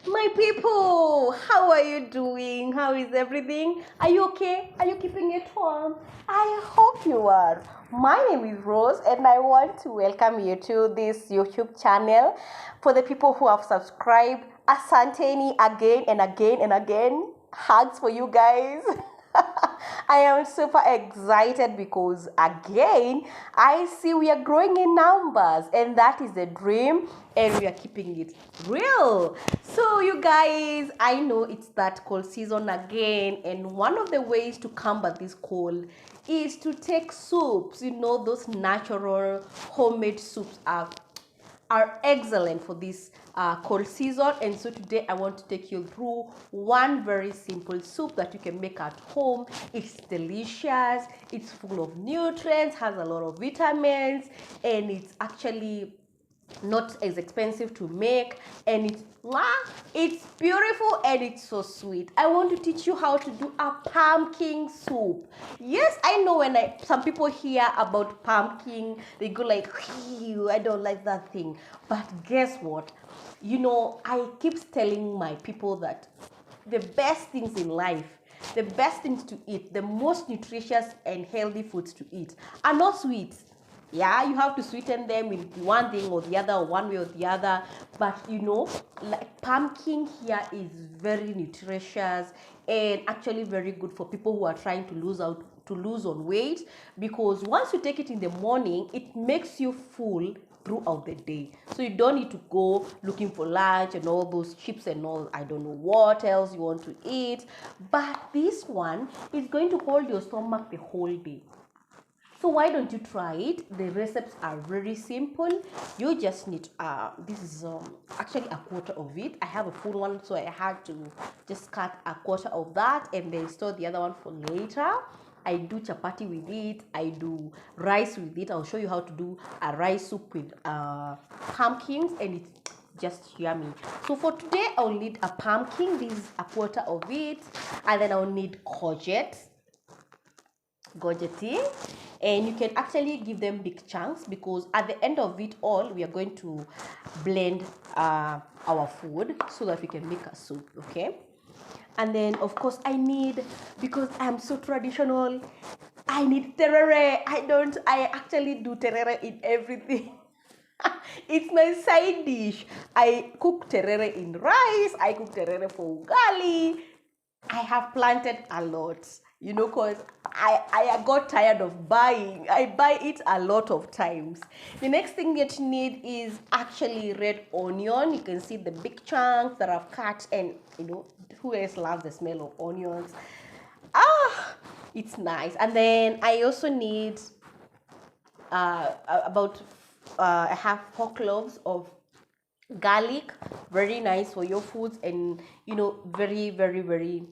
My people, how are you doing? How is everything? Are you okay? Are you keeping it warm? I hope you are. My name is Rose, and I want to welcome you to this YouTube channel. For the people who have subscribed, asanteni again and again and again. Hugs for you guys. I am super excited because again I see we are growing in numbers, and that is the dream, and we are keeping it real. So you guys, I know it's that cold season again, and one of the ways to combat this cold is to take soups. You know, those natural homemade soups are excellent for this cold season. And so today I want to take you through one very simple soup that you can make at home. It's delicious, it's full of nutrients, has a lot of vitamins, and it's actually not as expensive to make, and it's beautiful and it's so sweet. I want to teach you how to do a pumpkin soup. Yes, I know when some people hear about pumpkin, they go like, "Ew, I don't like that thing." But guess what? You know, I keep telling my people that the best things in life, the best things to eat, the most nutritious and healthy foods to eat are not sweets. Yeah, you have to sweeten them with one thing or the other, or one way or the other. But you know, like pumpkin here is very nutritious and actually very good for people who are trying to lose on weight, because once you take it in the morning, it makes you full throughout the day. So you don't need to go looking for lunch and all those chips and all, I don't know what else you want to eat. But this one is going to hold your stomach the whole day. So why don't you try it? The recipes are very simple. You just need this is actually a quarter of it. I have a full one, so I had to just cut a quarter of that and then store the other one for later. I do chapati with it, I do rice with it. I'll show you how to do a rice soup with pumpkins, and it's just yummy. So for today I'll need a pumpkin. This is a quarter of it, and then I'll need courgette, gogeting, and you can actually give them big chunks, because at the end of it all we are going to blend our food so that we can make a soup. Okay, and then of course I need, because I'm so traditional, I need terere. I actually do terere in everything. It's my side dish. I cook terere in rice, I cook terere for ugali. I have planted a lot, you know, because I got tired of buying. I buy it a lot of times. The next thing that you need is actually red onion. You can see the big chunks that I've cut, and you know, who else loves the smell of onions? Ah, it's nice. And then I also need about I have 4 cloves of garlic, very nice for your foods, and you know, very very very,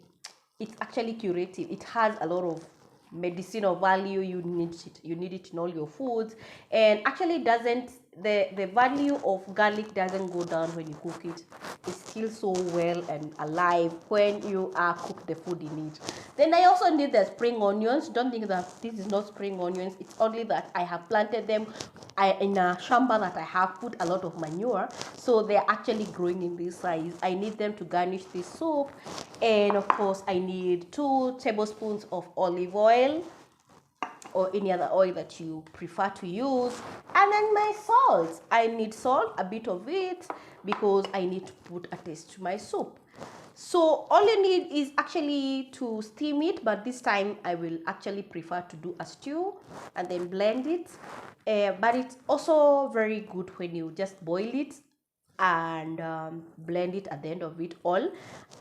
it's actually curative. It has a lot of medicinal value. You need it in all your foods, and actually doesn't, the value of garlic doesn't go down when you cook it. It's still so well and alive when you cook the food in it. Then I also need the spring onions. Don't think that this is not spring onions, it's only that I have planted them in a shamba that I have put a lot of manure, so they're actually growing in this size. I need them to garnish this soup. And of course I need 2 tablespoons of olive oil, or any other oil that you prefer to use. And then my salt, I need salt, a bit of it, because I need to put a taste to my soup. So all you need is actually to steam it, but this time I will actually prefer to do a stew and then blend it. But it's also very good when you just boil it and blend it at the end of it all,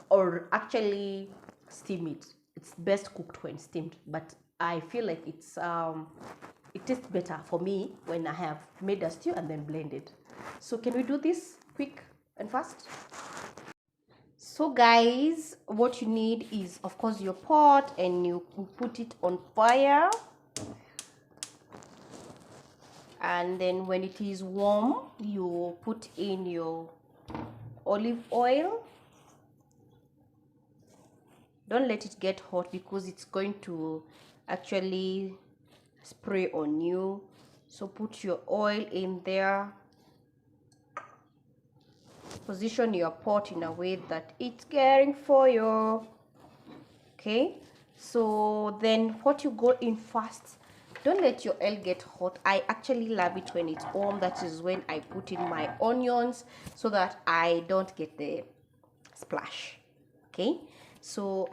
or actually steam it. It's best cooked when steamed, but I feel like it tastes better for me when I have made a stew and then blend it. So can we do this quick and fast? So guys, what you need is of course your pot, and you put it on fire, and then when it is warm you put in your olive oil. Don't let it get hot, because it's going to actually spray on you. So put your oil in there, position your pot in a way that it's getting for you. Okay, so then what you go in first, don't let your oil get hot. I actually love it when it's warm. That is when I put in my onions so that I don't get the splash. Okay, so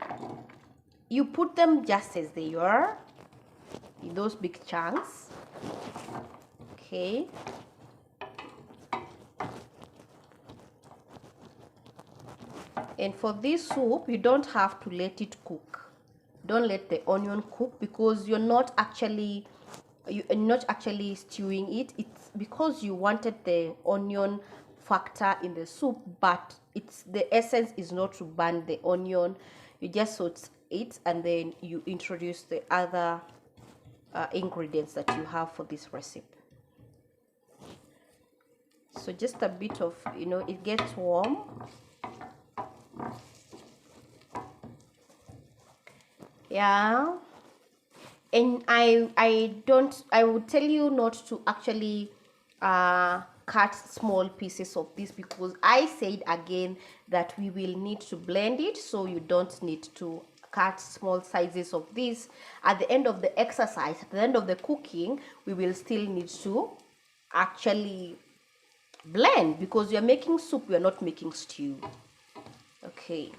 you put them just as they are in those big chunks. Okay, and for this soup, you don't have to let it cook. Don't let the onion cook, because you're not actually stewing it. It's because you wanted the onion factor in the soup, but it's the essence is not to burn the onion. You just saute it and then you introduce the other ingredients that you have for this recipe. So just a bit of, it gets warm. Yeah, and I would tell you not to actually cut small pieces of this, because I said again that we will need to blend it, so you don't need to cut small sizes of this. At the end of the exercise, at the end of the cooking, we will still need to actually blend, because you're making soup, we're not making stew. Okay,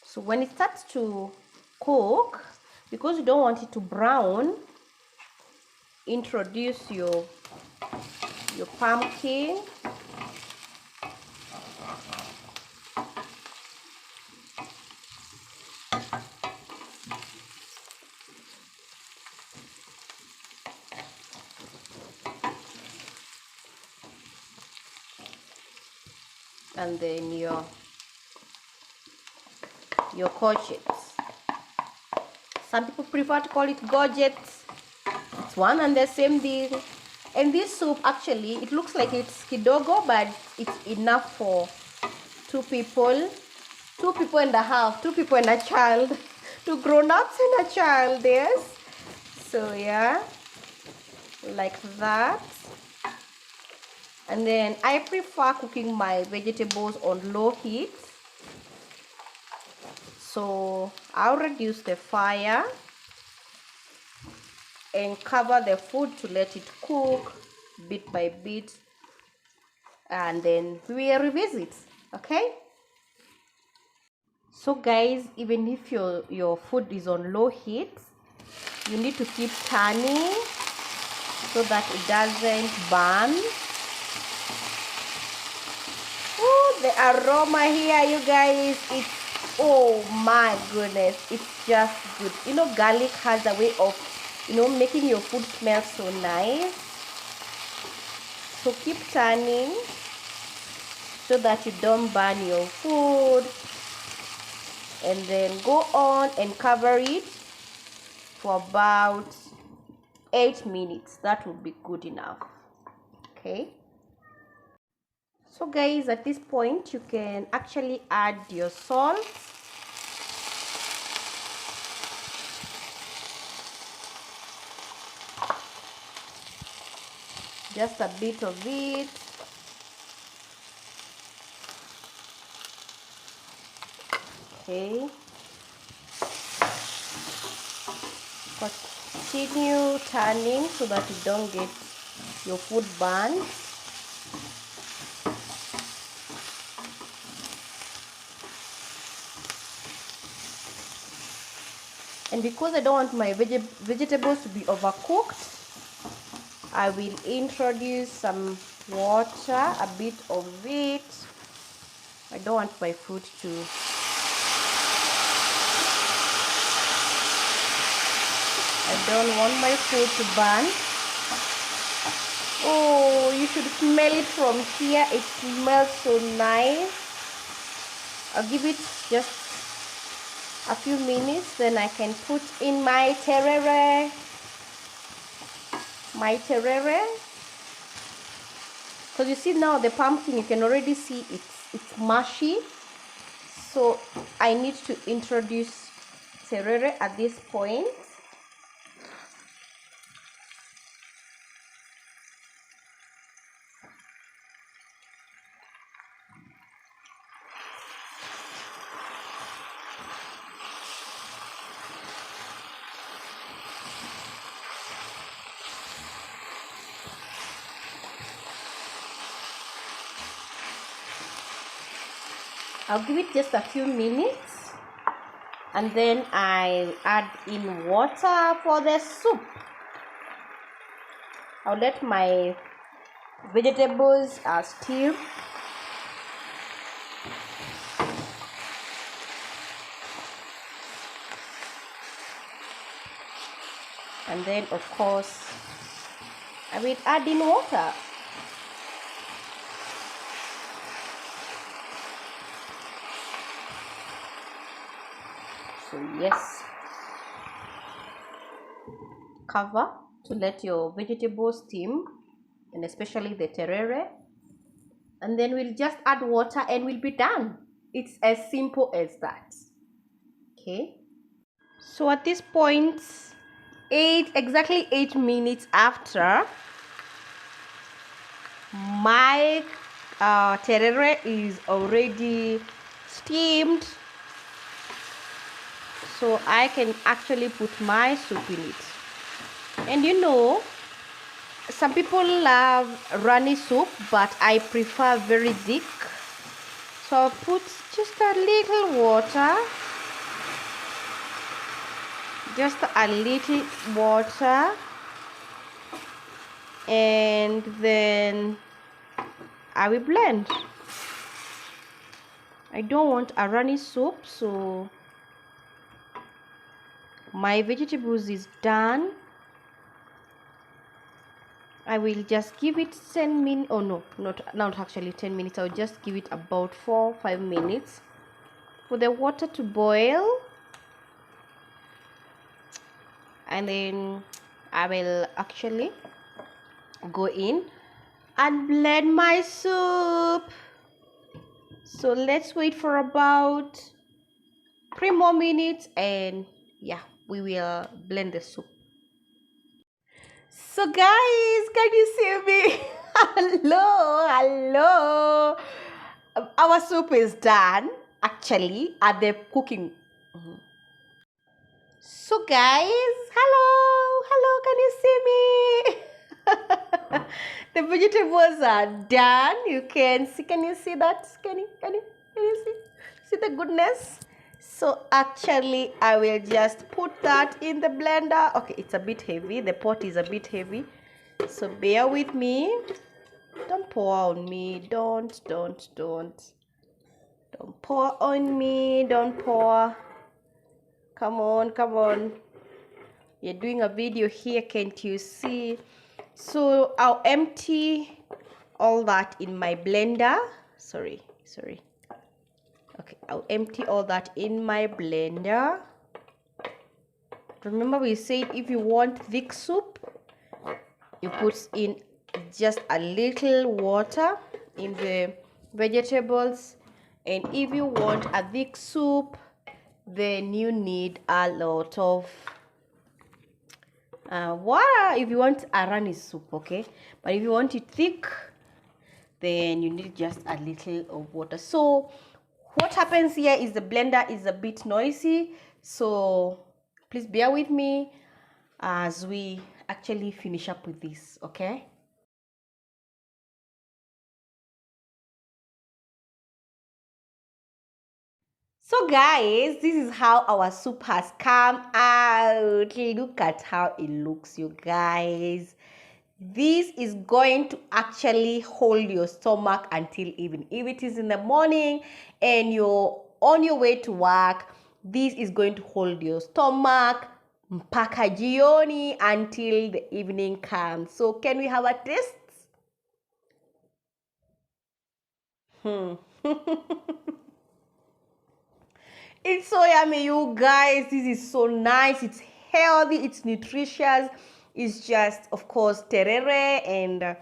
so when it starts to cook, because you don't want it to brown, introduce your pumpkin. And then your courgettes. Some people prefer to call it gorgets. It's one and the same thing. And this soup, actually, it looks like it's kidogo, but it's enough for two people and a half, 2 people and a child, 2 grown-ups and a child. Yes, so yeah, like that. And then I prefer cooking my vegetables on low heat, so I'll reduce the fire and cover the food to let it cook bit by bit, and then we will revisit. Okay, so guys, even if your food is on low heat, you need to keep turning so that it doesn't burn. Oh, the aroma here, you guys, it's, oh my goodness, it's just good. Garlic has a way of making your food smell so nice. So keep turning so that you don't burn your food, and then go on and cover it for about 8 minutes. That would be good enough. Okay, so guys, at this point you can actually add your salt. Just a bit of it. Okay, continue turning so that you don't get your food burned. And because I don't want my vegetables to be overcooked, I will introduce some water, a bit of it. I don't want my food to to burn. Oh, you should smell it from here. It smells so nice. I'll give it just a few minutes, then I can put in my terere. Because you see now the pumpkin, you can already see it's mushy, so I need to introduce terere at this point. I'll give it just a few minutes, and then I add in water for the soup. I'll let my vegetables stew. And then of course I will add in water. So yes, cover to let your vegetables steam, and especially the terere, and then we'll just add water and we'll be done. It's as simple as that. Okay, so at this point, exactly 8 minutes after, my terere is already steamed, so I can actually put my soup in it. And you know, some people love runny soup, but I prefer very thick, so I'll put just a little water, and then I will blend. I don't want a runny soup, so my vegetables is done. I will just give it 10 minutes. Oh no, not actually 10 minutes. I'll just give it about 4-5 minutes for the water to boil, and then I will actually go in and blend my soup. So let's wait for about 3 more minutes, and yeah, we will blend the soup. So guys, can you see me? Hello. Our soup is done actually at the cooking. So guys, hello, can you see me? The vegetables are done. Can you see that? Can you see the goodness? So actually I will just put that in the blender. Okay, it's a bit heavy. The pot is a bit heavy, so bear with me. Don't pour on me. Don't pour on me. Don't pour. Come on. You're doing a video here, can't you see? So I'll empty all that in my blender. Sorry. Okay, I'll empty all that in my blender. Remember, we said if you want thick soup, you put in just a little water in the vegetables, and if you want a thick soup, then you need a lot of water. If you want a runny soup, okay, but if you want it thick, then you need just a little of water. So what happens here is the blender is a bit noisy, so please bear with me as we actually finish up with this, okay? So guys, this is how our soup has come out. Look at how it looks, you guys. This is going to actually hold your stomach until evening. If it is in the morning and you're on your way to work, this is going to hold your stomach mpaka jioni until the evening comes. So can we have a taste? It's so yummy, you guys. This is so nice. It's healthy, it's nutritious. It's just, of course, terere and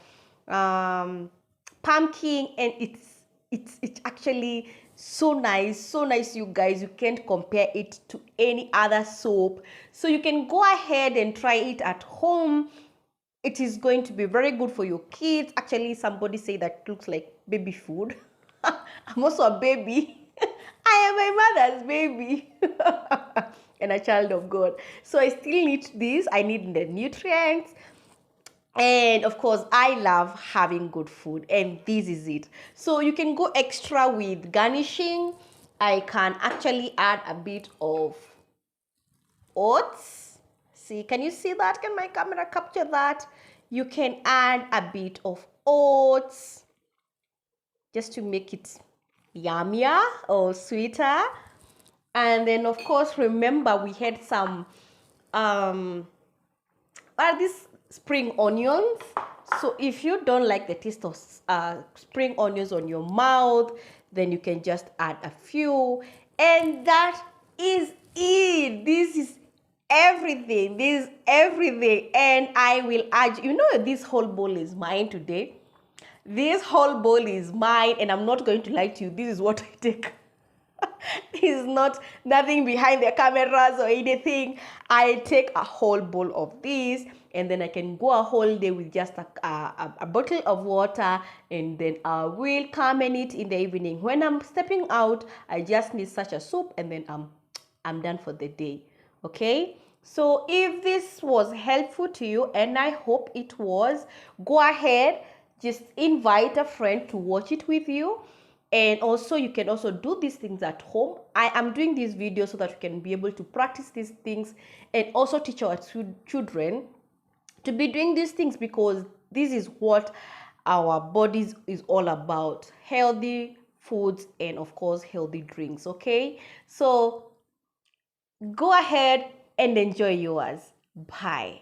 pumpkin, and it's actually so nice, you guys. You can't compare it to any other soup, so you can go ahead and try it at home. It is going to be very good for your kids. Actually, somebody say that it looks like baby food. I'm also a baby. I am my mother's baby and a child of God. So I still need this. I need the nutrients. And of course, I love having good food, and this is it. So you can go extra with garnishing. I can actually add a bit of oats. See, can you see that? Can my camera capture that? You can add a bit of oats just to make it yummier or sweeter. And then of course, remember we had some are these spring onions. So if you don't like the taste of spring onions on your mouth, then you can just add a few, and that is it. This is everything. This is everything. And I will add, you know, this whole bowl is mine today. This whole bowl is mine, and I'm not going to lie to you. This is what I take. This is not nothing behind the cameras or anything. I take a whole bowl of this, and then I can go a whole day with just a bottle of water, and then I will come and eat in the evening. When I'm stepping out, I just need such a soup, and then I'm done for the day. Okay, so if this was helpful to you, and I hope it was, go ahead, just invite a friend to watch it with you. And also you can also do these things at home. I am doing these videos so that we can be able to practice these things and also teach our children to be doing these things, because this is what our bodies is all about: healthy foods and of course healthy drinks. Okay, so go ahead and enjoy yours. Bye.